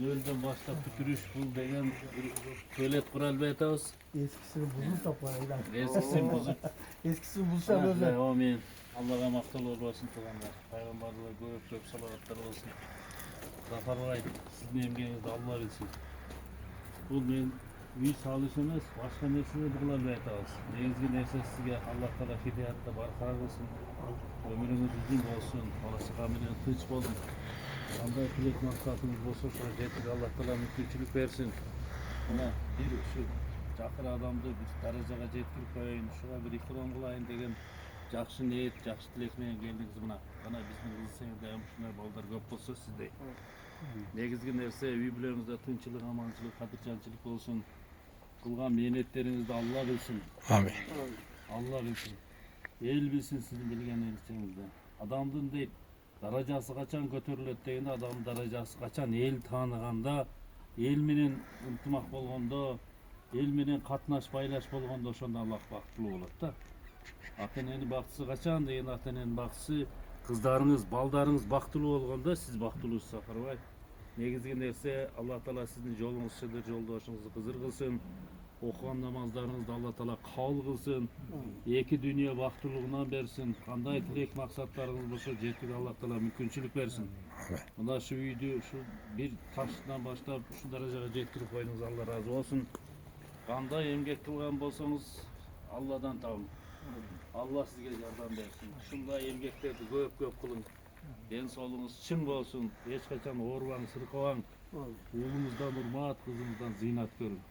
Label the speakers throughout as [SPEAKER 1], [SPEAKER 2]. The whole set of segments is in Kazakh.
[SPEAKER 1] Nölden başlap bütürüş bul degen kölet kural beytavuz.
[SPEAKER 2] Eskisini buldum toplayla.
[SPEAKER 1] Eskisini bozuk.
[SPEAKER 2] Eskisini bulsam özel.
[SPEAKER 1] Amin. Allah'a maktal olmasın tuğanlar. Peygamberliğe göğüp salavatlar olsun. Zafer Bey, sizin emgenizde Allah bilsin. Bu men uy salışınız, başka nesini bulan beytavuz. Negizgi nerse sizge Allah Teala hidayatta barqaror olsun. Ömrünüz uzun olsun. Balası kamilin tinç bolun. Qanday tilek maqsadınız bolsa şuna jetib Allah Teala mümkünçülük versin. Mana bir şu jaqir adamды bir darajaga jetkirip koyayın, şuna bir ikram kılayın degen жақсы ниет, жақсы тілек менен келдіңіз мына. Ана биздин кызсаңызда ham ушундай балдар көп болсо сизде. Негизги нерсе үй бүлөңүздө тынччылык, аманчылык, кадыржанчылык болсун. Кылган мээнеттериңизди Алла билсин.
[SPEAKER 3] Amin.
[SPEAKER 1] Алла билсин. Эл билсин сиздин билген нерсеңизди. Адамдын дейт даражасы качан көтөрүлөт дегенде адамдын даражасы качан эл тааныганда, эл менен ынтымак болгондо, эл менен катнаш байлаш болгондо ошондо Аллах бактылуу болот да. Ата-эненин бактысы качан деген ата-эненин бактысы кыздарыңыз, балдарыңыз бактылуу болгондо сиз бактылуусуз Сапарбай. Негизги нерсе Алла Таала сиздин жолуңуз чыдыр, жолдошуңузду кызыр кылсын. Окуган намаздарыңызды Алла Таала кабыл кылсын. Эки дүйнө бактылуулугунан берсин. Кандай тилек максаттарыңыз болсо жетүүгө Алла Таала мүмкүнчүлүк берсин. Мына ушу үйдү ушу бир таштан баштап ушул даражага жеткирип койдуңуз, Алла ыраазы болсун. Кандай эмгек кылган болсоңуз Алладан табын. Allah sizge yardım versin. Ушундай эмгектерди көп кылың. Ден соолугуңуз чың болсун. Эч качан оорубаң, сыркабаң. Уулуңуздан урмат, кызыңыздан зыйнат көрүң.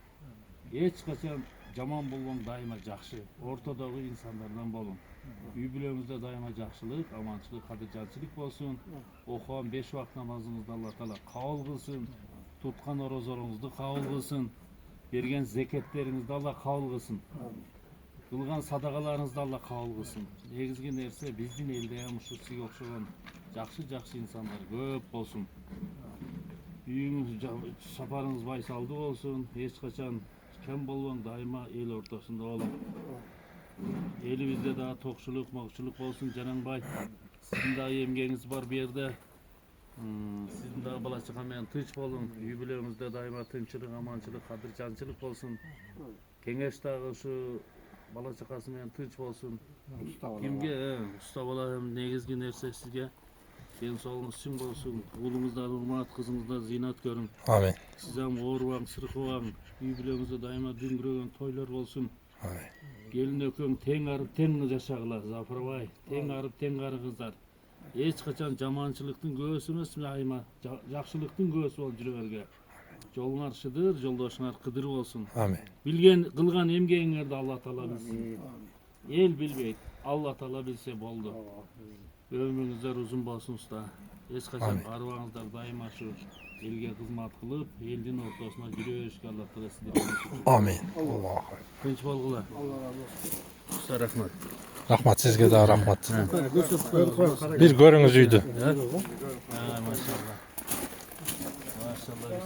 [SPEAKER 1] Эч качан жаман болбоң, дайыма жакшы. Ортодогу инсандардан болуң. Үй бүлөңүздө дайыма жакшылык, аманчылык, кадыржанчылык болсун. Окуган 5 убакыт намазыңызды Алла Таала кабыл кылсын. Туткан орозолоңузду кабыл кылсын. Берген зекеттериңизди Алла кабыл кылсын. Кылган садакаларыңызды Алла кабыл кылсын. Негизги нерсе биздин элде ham ушу сизге окшогон жакшы инсандар көп болсун. Үйүңүз, сапарыңыз байсалдуу болсун. Эч качан кем болбоң, дайыма эл ортосунда болуң. Элибизде дагы токчулук, макчулук болсун Жанаңбай. Сиздин дагы эмгегиңиз бар бу жерде. Сиздин дагы бала чака менен тынч болуң. Үй бүлөңүздө дайыма тынччылык, аманчылык, кадыржанчылык болсун. Кеңеш дагы ушу бала чакасы менен тынч болсун. Кимге уста бала негизги нерсе сизге ден соолугуңуз чың болсун. Уулуңуздан урмат, кызыңыздан зыйнат көрүң.
[SPEAKER 3] Amin.
[SPEAKER 1] Сиз ham оорубаң, сыркабаң. Үй бүлөңүздө дайыма дүңгүрөгөн тойлор болсун.
[SPEAKER 3] Amin.
[SPEAKER 1] Келин экөөң тең арып тең жашагыла, Зафарбай. Тең арып тең кары кыздар. Эч качан жаманчылыктын көөсү эмес, айма жакшылыктын көөсү болуп жүрө берге. Жолуңар шыдыр, жолдошуңар кыдыр болсун.
[SPEAKER 3] Amin.
[SPEAKER 1] Билген кылган эмгегиңерди Алла Таала билсин. Эл билбейт, Алла Таала билсе болду. Ömrünüzler uzun bolsun usta. Eç kaçan arvağınızlar daima şu elge hizmet kılıp, eldin ortasına yürüyüşke Allah Teala sizi.
[SPEAKER 3] Amin. Allah'a.
[SPEAKER 1] Tinç bolgular.
[SPEAKER 2] Allah razı olsun.
[SPEAKER 1] Usta rahmet.
[SPEAKER 3] Rahmat sizge de rahmat. Bir görünüz üydü.
[SPEAKER 1] Ha maşallah. Maşallah.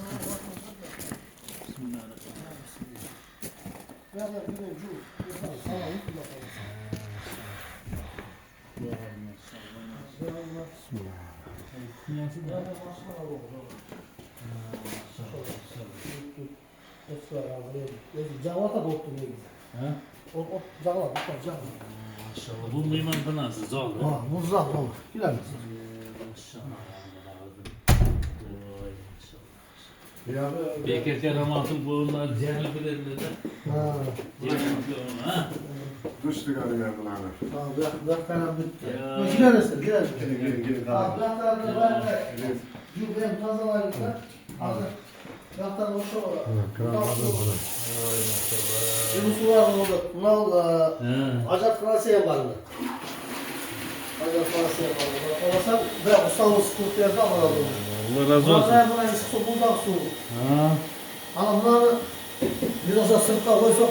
[SPEAKER 2] Cavata doktor ne güzel.
[SPEAKER 1] Ha?
[SPEAKER 2] O cavata doktor
[SPEAKER 1] Maşallah. Bu mimar nasıl? Zor.
[SPEAKER 2] Ha, muzlak olur. Bilir misin?
[SPEAKER 1] Bekirken ramatın boğunlar cehil bilirler de.
[SPEAKER 2] Ha.
[SPEAKER 1] Ha?
[SPEAKER 4] Düştü galiba bunlar.
[SPEAKER 2] Ha, bırak falan bitti. Gider misin? Gider misin?
[SPEAKER 4] Gelin
[SPEAKER 2] Ha, bırak da var. Yok benim tazalarımda. Bıraktan o şu. Bu sular oldu. Bunlar acayip Fransa'ya vardı. Acayip Fransa'ya vardı. Olmasa bırak ustamız sıkıntı yazdı ama oldu.
[SPEAKER 1] Allah razı olsun.
[SPEAKER 2] Bunlar buna eski su buldak su.
[SPEAKER 1] Ha?
[SPEAKER 2] Ama bunları biz olsa sırtla koysak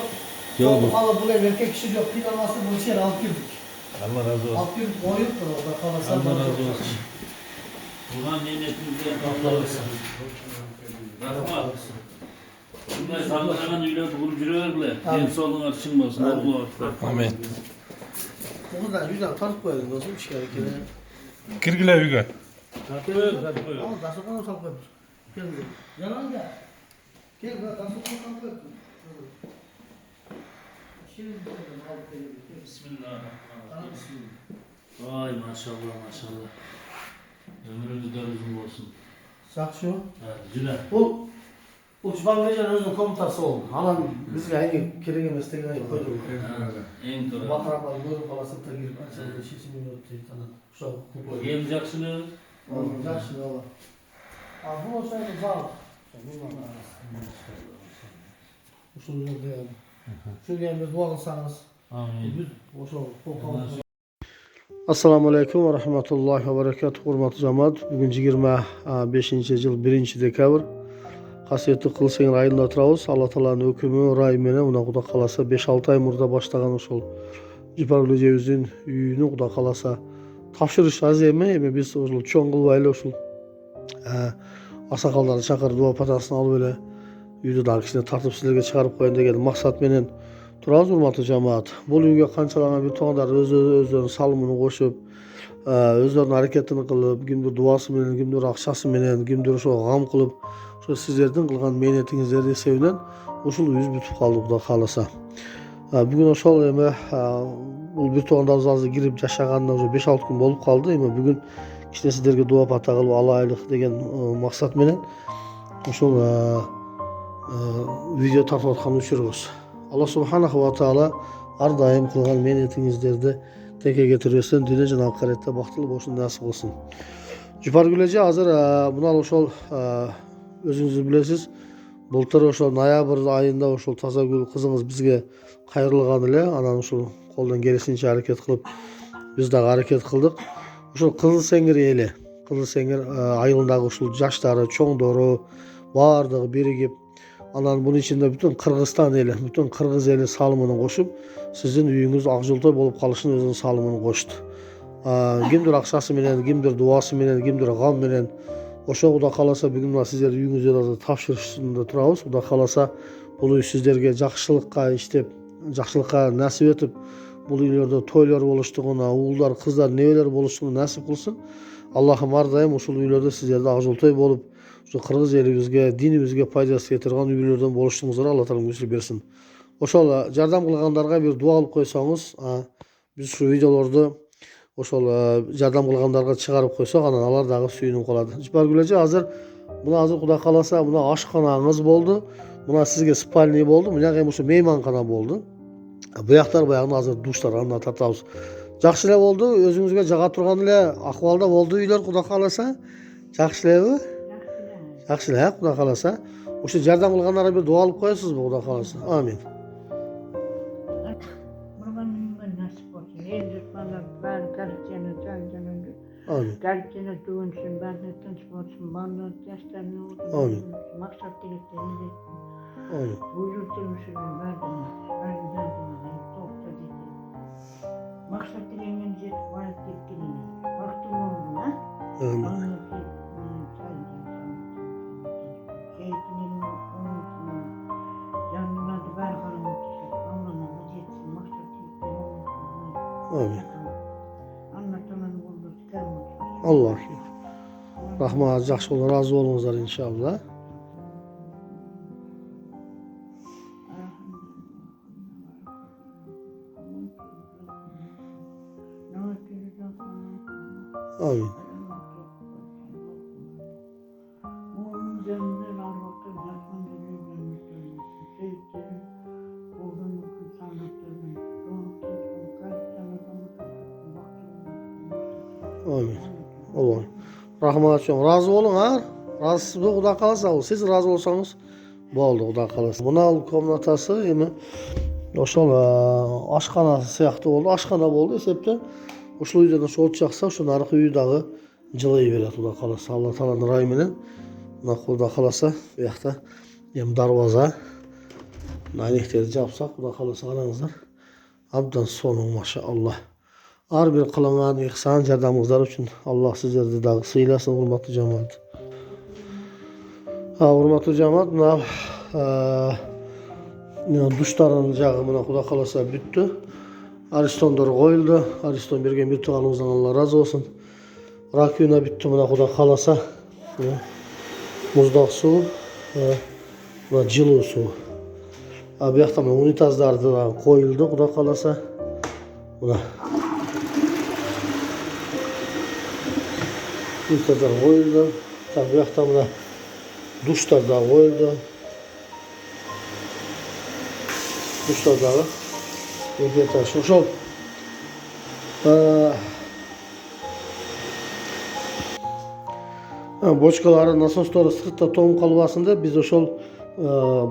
[SPEAKER 1] Yok bu.
[SPEAKER 2] Hala buraya erkek kişi yok. Planlaması bu içeri alıp girdik.
[SPEAKER 1] Allah razı olsun.
[SPEAKER 2] Alıp girdik koyup orada kalırsa.
[SPEAKER 1] Allah razı olsun. Ulan niyetimizde kalırsa. Rahmat. Bunlar sağlanan üyler bulup yürüyorlar. En solunlar çıkmasın. Allah akbar.
[SPEAKER 3] Amin.
[SPEAKER 2] Bu kadar güzel tanık koydun. Nasıl bir şey gerekir?
[SPEAKER 3] Girgile üyge.
[SPEAKER 1] Buyur, hadi buyur.
[SPEAKER 2] Ama daha sonra nasıl koymuş? Gel kızım. Yalan gel. Gel bak nasıl kalkıyor. Şimdi alıp geliyor.
[SPEAKER 1] Bismillahirrahmanirrahim. Vay maşallah maşallah. Ömrünüz de uzun olsun.
[SPEAKER 2] Sakşı.
[SPEAKER 1] Evet, güzel.
[SPEAKER 2] Bu Uçman Gece'nin özünün komutası oldu. Halan bizge hangi kelege mesleğine koydu.
[SPEAKER 1] En doğru.
[SPEAKER 2] Bakaraplar görüp kalasın da girip açıldı. Şişini yönetti. Uşak kutlu.
[SPEAKER 1] Geleceksiniz.
[SPEAKER 2] Olacak şimdi Allah. Bu olsaydı sağ ol. Usul yolda yani. Şu gelme dua kılsanız.
[SPEAKER 1] Amin.
[SPEAKER 2] Assalamu alaikum ve rahmetullahi ve berekatuhu. Hurmatlı cemaat. Bugün 25. yıl 1. dekabr. Qasiyetli Qılsayın ayında oturabız. Allah Taala'nın hükümü ray menen una Xudo kalasa 5-6 ay murda başlagan ошол Жипаргүл эжебиздин үйүнү Xudo kalasa тапшырыш аз эми биз ошол чоң кылып эле ушул аксакалдарды чакырып дуа патасын алып эле үйдү дагы кичине тартып силерге чыгарып коеюн деген максат менен турабыз урматтуу жамаат. Бул үйгө канчалаган бир туугандар өздөрүнүн салымын кошуп, өздөрүнүн аракетин кылып, кимдир дуасы менен, кимдир акчасы менен, кимдир ошого кам кылып, ошо сиздердин кылган мээнетиңиздер эсебинен ушул үйүбүз бүтүп калды Кудай кааласа. Бүгүн ошол эми бул бир туугандарыбыз азыр кирип жашаганына уже 5-6 күн болуп калды. Эми бүгүн кичине сиздерге дуа пата кылып алайлык деген максат менен ушул видео тартып аткан учурубуз. Алла субханаху ва таала ар дайым кылган мээнетиңиздерди текеге түрөсүн, дүйнө жана акыретте бактылуу болушун насип кылсын. Жупаргүл эже азыр мына ошол өзүңүз билесиз, былтыр ошол ноябрь айында ошол Тазагүл кызыңыз бизге кайрылган эле. Анан ушул колдон келишинче аракет кылып, биз дагы аракет кылдык. Ушул Кызыл Сеңир эли, Кызыл Сеңир айылындагы ушул жаштары, чоңдору баардыгы биригип, анан бунун ичинде бүтүн Кыргызстан эли, бүтүн кыргыз эли салымын кошуп, сиздин үйүңүз ак жолтой болуп калышын өзүнүн салымын кошту. Кимдир акчасы менен, кимдир дуасы менен, кимдир гам менен. Ошо Кудай кааласа бүгүн мына сиздердин үйүңүздө тапшырышында турабыз. Кудай кааласа бул үй сиздерге жакшылыкка иштеп, жакшылыкка насип этип, бул үйлөрдө тойлор болуштугуна, уулдар, кыздар, небелер болуштугуна насип кылсын. Аллахым ар дайым ушул үйлөрдө сиздерде ак жолтой болуп, ушу кыргыз элибизге, динибизге пайдасы кетирген үйлөрдөн болуштугуңуздарга Алла Таала мүмкүнчүлүк берсин. Ошол жардам кылгандарга бир дуа кылып койсоңуз, биз ушу видеолорду ошол жардам кылгандарга чыгарып койсок, анан алар дагы сүйүнүп калат. Жипаргүл эже азыр Кудай кааласа мына ашканаңыз болду. Мына сизге спальный болду. Мына эми ушу мейманкана болду. Буяктар баягы азыр душтар анда тартабыз. Жакшы эле болду. Өзүңүзгө жага турган эле акыбалда болду үйлөр Кудай кааласа. Жакшы элеби? Жакшы эле, Кудай кааласа. Ушу жардам кылгандарга бир дуа кылып коесузбу Кудай кааласа? Амин.
[SPEAKER 5] Gerçekten duyunsun, ben de tanışmasın, bana derslerini
[SPEAKER 2] Amin.
[SPEAKER 5] maksat dileklerini de
[SPEAKER 2] Amin.
[SPEAKER 5] buyurturmuşsun, verdim, topta dedi. Maksat dileğinin zet var ettiğini, baktım oldu ha?
[SPEAKER 2] Amin.
[SPEAKER 5] Anlatı, eğitimini unutma, yanına da ver karanlık düşer, Allah'ın zetsin, maksat dileklerini unutma.
[SPEAKER 2] Amin.
[SPEAKER 5] Anlatanın buldu, çıkarmadı.
[SPEAKER 2] Allah rahmat, жақсы болыңыз, разы болыңыздар иншалла. Amin. Amin. Allah. Rahmat çoğun. Razı olun ha. Razısızlığı Kuday kalasa. Siz razı olsanız boldu Kuday kalasa. Buna komnatası emin ошол ашкана сыяктуу болду. Ашкана болду эсептен. Ушул үйдөн ошол чакса, ошо наркы үй дагы жылый берет Кудай кааласа. Алла Тааланын райы менен. Мына Кудай кааласа, буякта эми дарбаза. Айнектерди жапсак, Кудай кааласа караңыздар. Абдан сонун машаалла. Ар бир кылынган ихсан жардамыңыздар үчүн Аллах сиздерди дагы сыйласын, урматтуу жамаат. Урматтуу жамаат, мына душтардын жагы мына Кудай кааласа бүттү. Аристондор коюлду. Аристон берген бир тууганыбыздан Алла разы болсун. Раквина бүттү мына Кудай кааласа. Muzdaq su ve жылу su. Bu yakta unitazlar da koyuldu. Kuda kalasa. Buna. Unitazlar koyuldu. Tabi bu yakta buna duşlar da koyuldu. Duşlar da var. Şol. Boçkaları nasosları sırtta toğum kalbasında biz ошол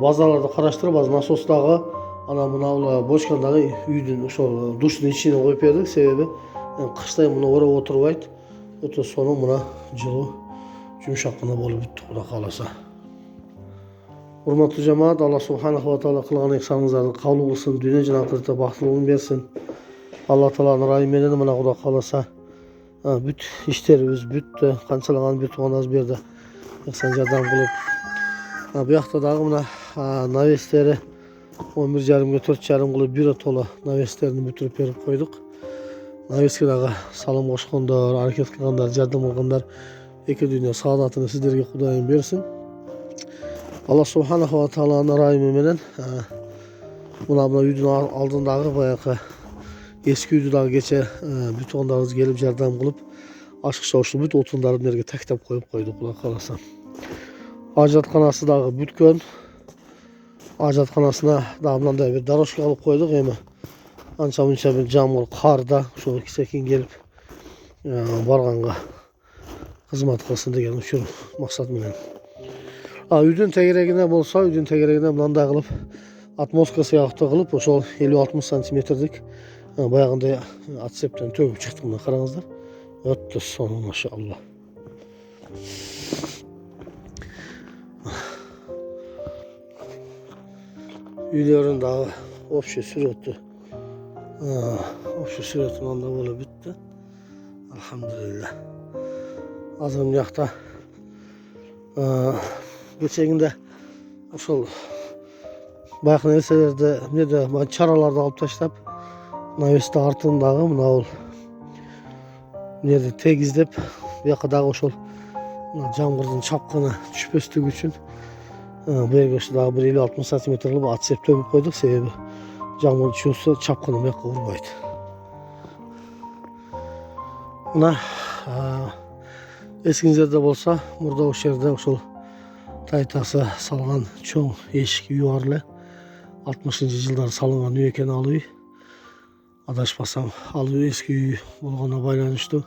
[SPEAKER 2] bazalarda караштырып az насостагы ana muna boçkandагы үйдүн ошол душтун ичине коюп бердик. Себеби кыштай муну ороп отурбайт. Өтө сону мына жылуу жумшак гана болуп бүттү Кудай кааласа. Урматтуу жамаат, Алла субханаху ва таала кылган ихсаныңыздарды кабыл кылсын, дүйнө жана акыртта бактылыгын берсин. Алла тааланын ырайы менен мына Кудай кааласа бүт иштерибиз бүттү, канчалаган бүт тугандарыбыз берди. Ихсан жардам кылып. Bu yakta dagы mına navestleri 11:30 4:30 kılıp bir tola navestlerini bütürüp berip koyduk. Naveske dagı salım koşkondor, hareket kılgandar, jardam kılgandar eki dünya saadatını sizlerge Kudayım bersin. Allah subhanahu wa ta'ala'nın ırayımı menen muna üydün aldığındağı bayakı eski üydü dagı geçe büt onlarınız gelip jardam kılıp aşkışa oşlu büt otunların nerge taktap koyup koyduk Kuday kalasa. Ajatxanası dağı bütkön. Ajatxanasına dağımdan bir daroşka alıp koyduk ama ança munça bir camur karda şu sekin gelip barğanға kızmat kılsın degan şu maksat menen. Üydün tegeregine bolsa üydün tegeregine mınандай kılıp atmoska sıyaqtı kılıp ошол 50-60 santimetrdik bayağında atsepten tөгүп çıktı mına karаңыздар. Öttü sonu maşallah. Üylerin dağı общий sürüyordu. Общий sürüyordu onda böyle bitti. Elhamdülillah. Azım yakta. Geçen günde ошол bayakın elselerde ne de çaralarda alıp taşlap navesti artındağı mına ol nerede tegizlep yakadağı ошол jamgırdın çapkını düşpöstüğü için bu yerge daha bir 50-60 santimetre kılıp at sep töküp koyduk. Sebebi jamgır düşüyorsa çapkını mekka vurbaydı. Buna eskinizlerde bolsa burada o yerde ошол taytası salgan çoğ eşik yuvarlı 60-cı жылдар salıngan üy eken al üy. Adaşmasam al üy eski üy bolgana baylanıştı.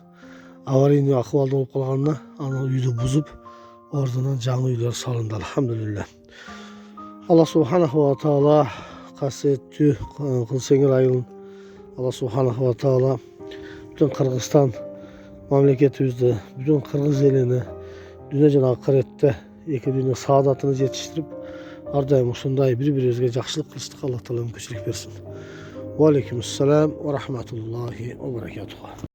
[SPEAKER 2] Avariyni akıvalda olup kalganına ana üydü buzup oradan жаңы üyler salındı elhamdülillah. Allah subhanahu wa ta'ala kasettü kılsengir ayılın. Allah subhanahu wa ta'ala bütün Kırgızstan memleketimizde, bütün Kırgız elini dünya jana akirette iki dünya saadatını yetiştirip ardayım uşunday bir-birimizge jakşılık kılıştık. Allah Teala mümkünçilik bersin. Ve aleykümselam ve rahmetullahi ve berekatuhu.